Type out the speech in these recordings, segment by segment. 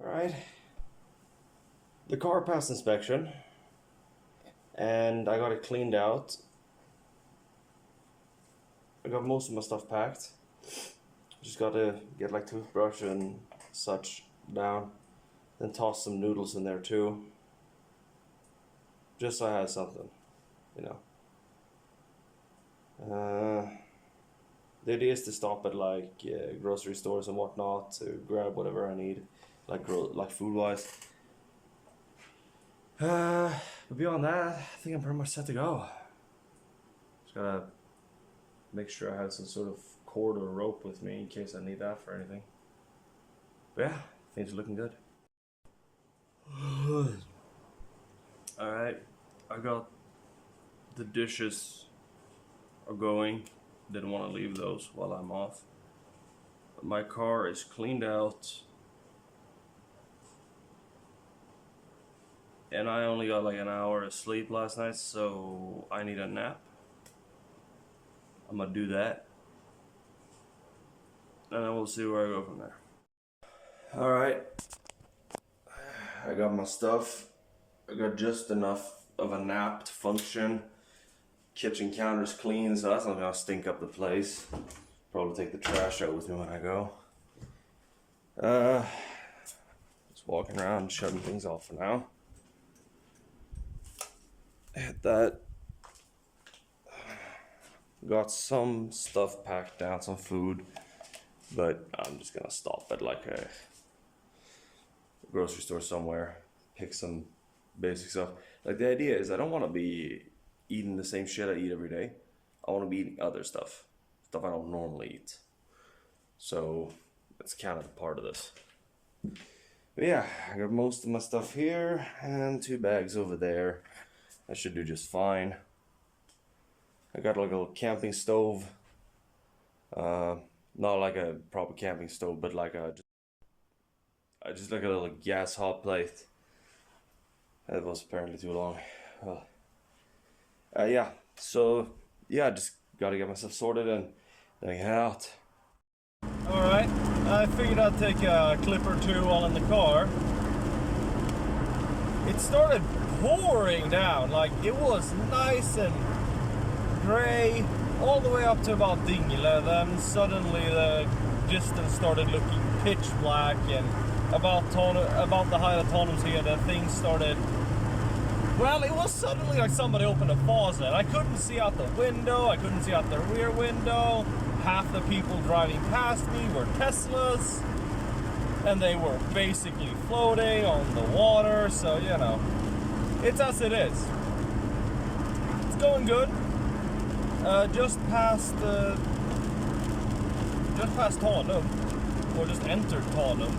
Alright. The car passed inspection and I got it cleaned out. I got most of my stuff packed. Just gotta get like toothbrush and such down. Then toss some noodles in there too. Just so I had something, you know. The idea is to stop at like grocery stores and whatnot to grab whatever I need, like food wise. But beyond that, I think I'm pretty much set to go. Just gotta make sure I have some sort of cord or rope with me in case I need that for anything. But yeah, things are looking good. Alright, I got the dishes are going. Didn't want to leave those while I'm off. But my car is cleaned out. And I only got like an hour of sleep last night, so I need a nap. I'm gonna do that. And then we'll see where I go from there. Alright. I got my stuff. I got just enough of a nap to function. Kitchen counter's clean, so that's not gonna stink up the place. Probably take the trash out with me when I go. Just walking around, shutting things off for now. Hit that. Got some stuff packed down, some food, but I'm just gonna stop at like a grocery store somewhere, pick some basic stuff. Like the idea is I don't want to be eating the same shit I eat every day. I want to be eating other stuff I don't normally eat. So that's kind of part of this. But yeah, I got most of my stuff here and 2 bags over there. I should do just fine. I got like a little camping stove. Not like a proper camping stove, but like just like a little gas hot plate. That was apparently too long. Yeah, so yeah, just gotta get myself sorted and then head out. Alright, I figured I'd take a clip or two while in the car. It started pouring down, like it was nice and gray all the way up to about Dingle. Then suddenly the distance started looking pitch black, and about the height of Tonums here, the thing started. Well, it was suddenly like somebody opened a faucet. I couldn't see out the window. I couldn't see out the rear window. Half the people driving past me were Teslas, and they were basically floating on the water. So you know, it's as it is. It's going good. Just past Tanum, or just entered Tanum,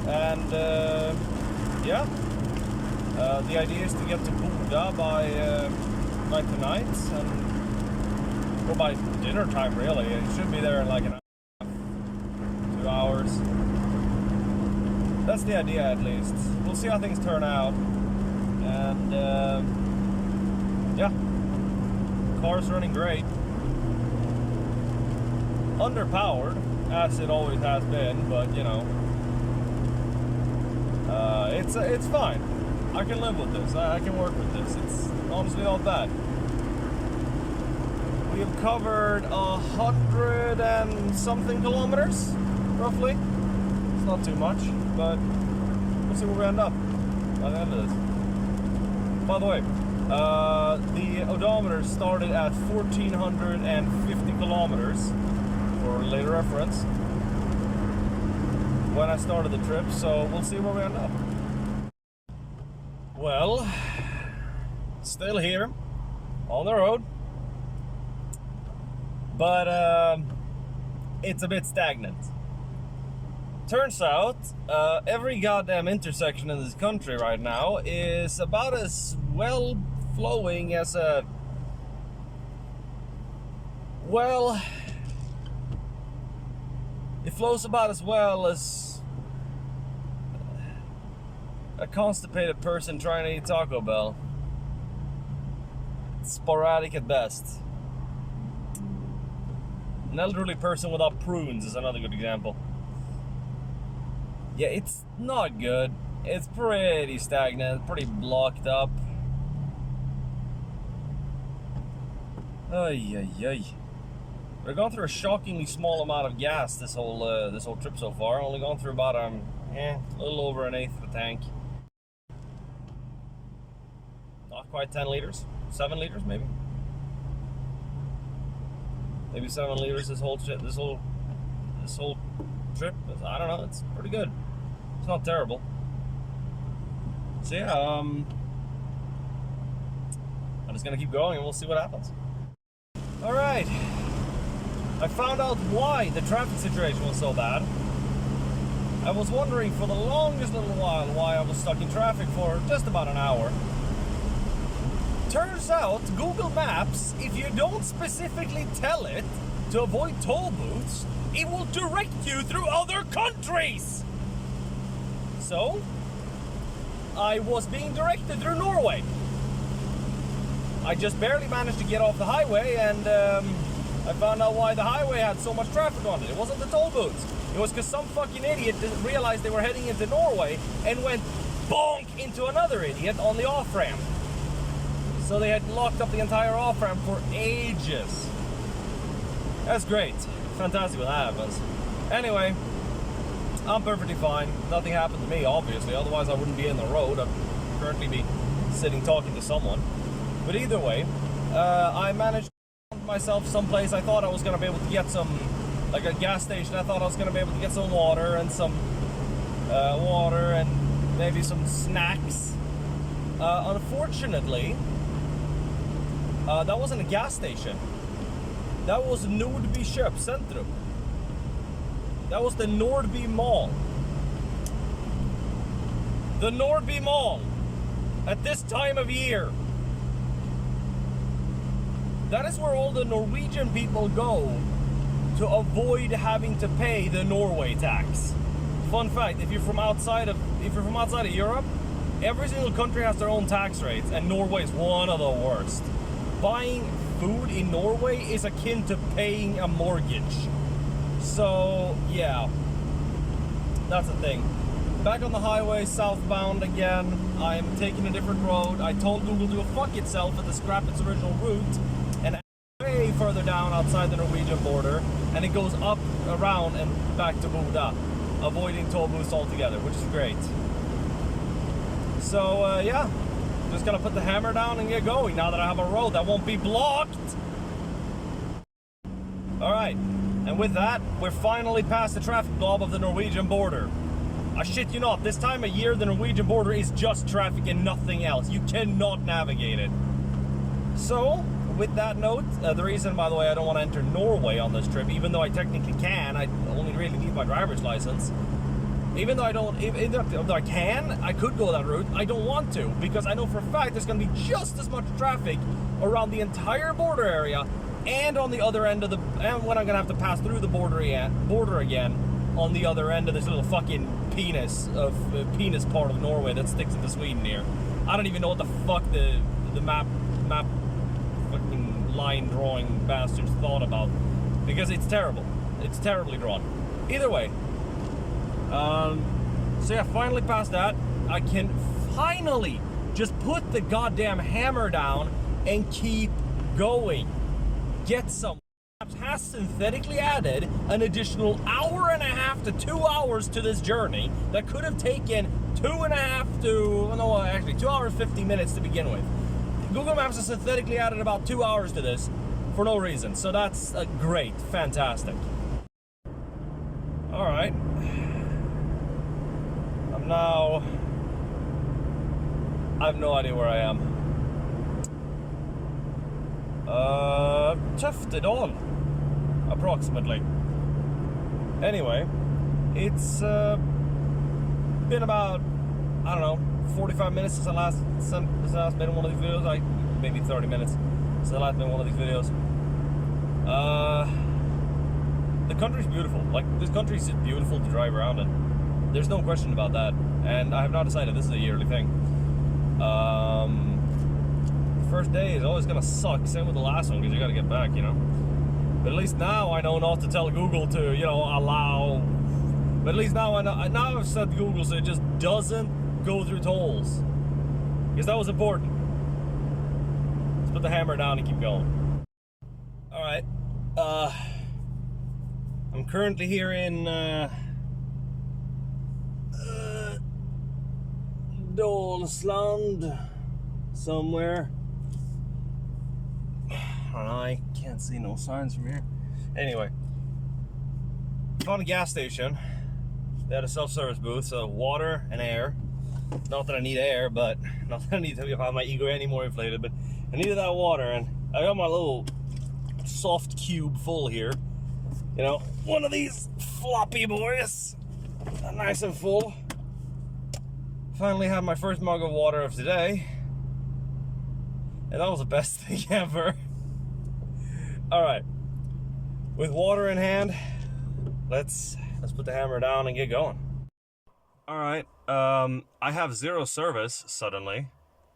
and yeah. The idea is to get to Boda by tonight, or by dinner time really. It should be there in like an hour, 2 hours. That's the idea at least. We'll see how things turn out. And yeah, car's running great. Underpowered, as it always has been, but you know, it's fine. I can live with this. I can work with this. It's honestly not bad. We have covered 100 and something kilometers, roughly. It's not too much, but we'll see where we end up by the end of this. By the way, the odometer started at 1,450 kilometers for later reference when I started the trip, so we'll see where we end up. Well, still here on the road, but it's a bit stagnant. Turns out every goddamn intersection in this country right now is about as well flowing as a, well, it flows about as well as a constipated person trying to eat Taco Bell. It's sporadic at best. An elderly person without prunes is another good example. Yeah, it's not good. It's pretty stagnant, pretty blocked up. Ay, ay, ay. We've gone through a shockingly small amount of gas this whole trip so far. Only gone through about a little over an eighth of a tank. Not quite 10 liters, 7 liters maybe. Maybe 7 liters this whole trip. I don't know. It's pretty good. It's not terrible. So yeah, I'm just gonna keep going and we'll see what happens. All right. I found out why the traffic situation was so bad. I was wondering for the longest little while why I was stuck in traffic for just about an hour. Turns out, Google Maps, if you don't specifically tell it to avoid toll booths, it will direct you through other countries! So, I was being directed through Norway. I just barely managed to get off the highway and I found out why the highway had so much traffic on it. It wasn't the toll booths. It was because some fucking idiot didn't realize they were heading into Norway and went bonk into another idiot on the off-ramp. So they had locked up the entire off-ramp for ages. That's great. Fantastic when that happens. Anyway, I'm perfectly fine. Nothing happened to me, obviously. Otherwise, I wouldn't be in the road. I'd currently be sitting talking to someone. But either way, I managed to find myself someplace. I thought I was going to be able to get some, like a gas station. I thought I was going to be able to get some water and maybe some snacks. Unfortunately, that wasn't a gas station. That was Nordby Köpcentrum. That was the Nordby Mall. The Nordby Mall. At this time of year. That is where all the Norwegian people go to avoid having to pay the Norway tax. Fun fact, if you're from outside of Europe, every single country has their own tax rates, and Norway is one of the worst. Buying food in Norway is akin to paying a mortgage. So, yeah. That's the thing. Back on the highway, southbound again. I'm taking a different road. I told Google to go fuck itself and to scrap its original route. And way further down outside the Norwegian border. And it goes up, around, and back to Bodø. Avoiding toll booths altogether, which is great. So, yeah. Just gonna put the hammer down and get going now that I have a road that won't be blocked. Alright, and with that, we're finally past the traffic blob of the Norwegian border. I shit you not, this time of year the Norwegian border is just traffic and nothing else. You cannot navigate it. So, with that note, the reason, by the way, I don't want to enter Norway on this trip, even though I technically can, I only really need my driver's license. Even though I can, I could go that route, I don't want to, because I know for a fact there's going to be just as much traffic around the entire border area and on the other end of and when I'm going to have to pass through the border again on the other end of this little fucking penis part of Norway that sticks into Sweden here. I don't even know what the fuck the map fucking line drawing bastards thought about, because it's terrible. It's terribly drawn. Either way. So yeah, finally past that, I can finally just put the goddamn hammer down and keep going. Get some. Maps has synthetically added an additional hour and a half to 2 hours to this journey that could have taken 2 hours 50 minutes to begin with. Google Maps has synthetically added about 2 hours to this for no reason, so that's great, fantastic. All right. Now, I have no idea where I am. Tøftedal, approximately. Anyway, it's been about, I don't know, 45 minutes since I last made one of these videos. Maybe 30 minutes since I last made one of these videos. The country's beautiful. Like, this country's just beautiful to drive around in. There's no question about that, and I have not decided this is a yearly thing. The first day is always gonna suck, same with the last one, because you gotta get back, you know. But at least now I know not to tell Google to, you know, allow But at least now I know, now I've set Google so it just doesn't go through tolls. Because that was important. Let's put the hammer down and keep going. Alright. I'm currently here in Dalsland somewhere. I don't know, I can't see no signs from here. Anyway, found a gas station. They had a self-service booth, so water and air. Not that I need air, but not that I need to have my ego any more inflated, but I needed that water, and I got my little soft cube full here. You know, one of these floppy boys, nice and full. Finally had my first mug of water of today, and that was the best thing ever. All right, with water in hand, let's put the hammer down and get going. All right, I have zero service suddenly.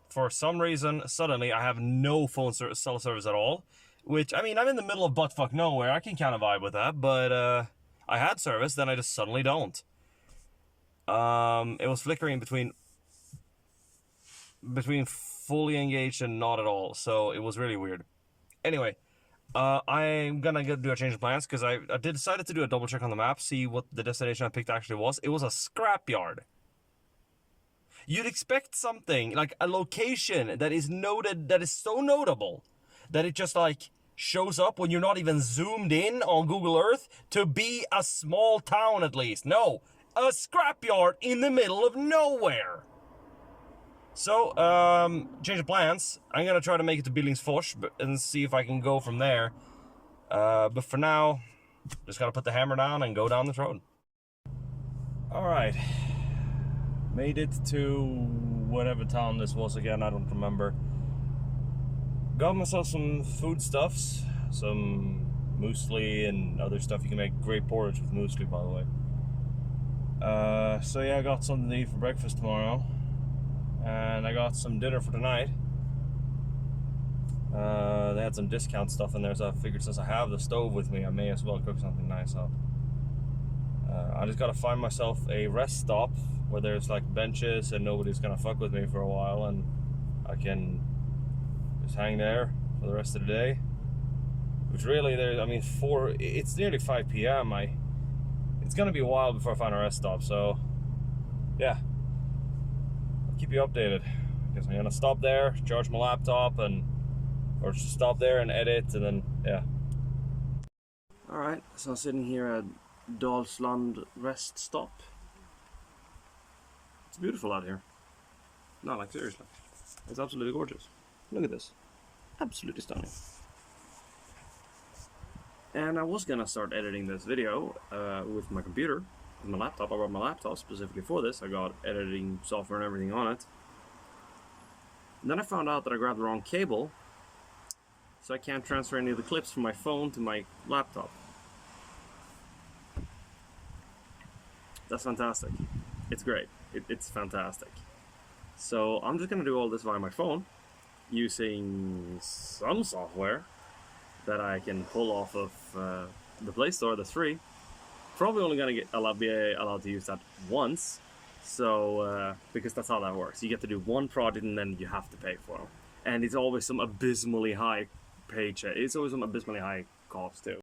For some reason, suddenly I have no phone cell service at all. Which, I mean, I'm in the middle of buttfuck nowhere. I can kind of vibe with that, but I had service, then I just suddenly don't. It was flickering between fully engaged and not at all, so it was really weird. Anyway, I'm gonna do a change of plans because I decided to do a double check on the map, see what the destination I picked actually was. It was a scrapyard. You'd expect something like a location that is noted, that is so notable that it just like shows up when you're not even zoomed in on Google Earth to be a small town at least. No, a scrapyard in the middle of nowhere. So, change of plans. I'm gonna try to make it to Billingsfors and see if I can go from there. But for now, just gotta put the hammer down and go down this road. All right, made it to whatever town this was again. I don't remember. Got myself some foodstuffs, some muesli and other stuff. You can make great porridge with muesli, by the way. So yeah, I got something to eat for breakfast tomorrow. And I got some dinner for tonight. They had some discount stuff in there, so I figured since I have the stove with me, I may as well cook something nice up. I just gotta find myself a rest stop where there's like benches and nobody's gonna fuck with me for a while, and I can just hang there for the rest of the day. Which really, I mean, it's nearly 5 p.m. It's gonna be a while before I find a rest stop, so yeah. I'll keep you updated. Because I'm gonna stop there, charge my laptop, or just stop there and edit, and then, yeah. Alright, so I'm sitting here at Dalsland rest stop. It's beautiful out here. No, like seriously. It's absolutely gorgeous. Look at this. Absolutely stunning. And I was gonna start editing this video with my computer, with my laptop. I brought my laptop specifically for this. I got editing software and everything on it. And then I found out that I grabbed the wrong cable, so I can't transfer any of the clips from my phone to my laptop. That's fantastic. It's great. It's fantastic. So I'm just gonna do all this via my phone, using some software that I can pull off of the Play Store that's free. Probably only gonna be allowed to use that once, so because that's how that works. You get to do one project and then you have to pay for them, and it's always some abysmally high paycheck. It's always some abysmally high cost too.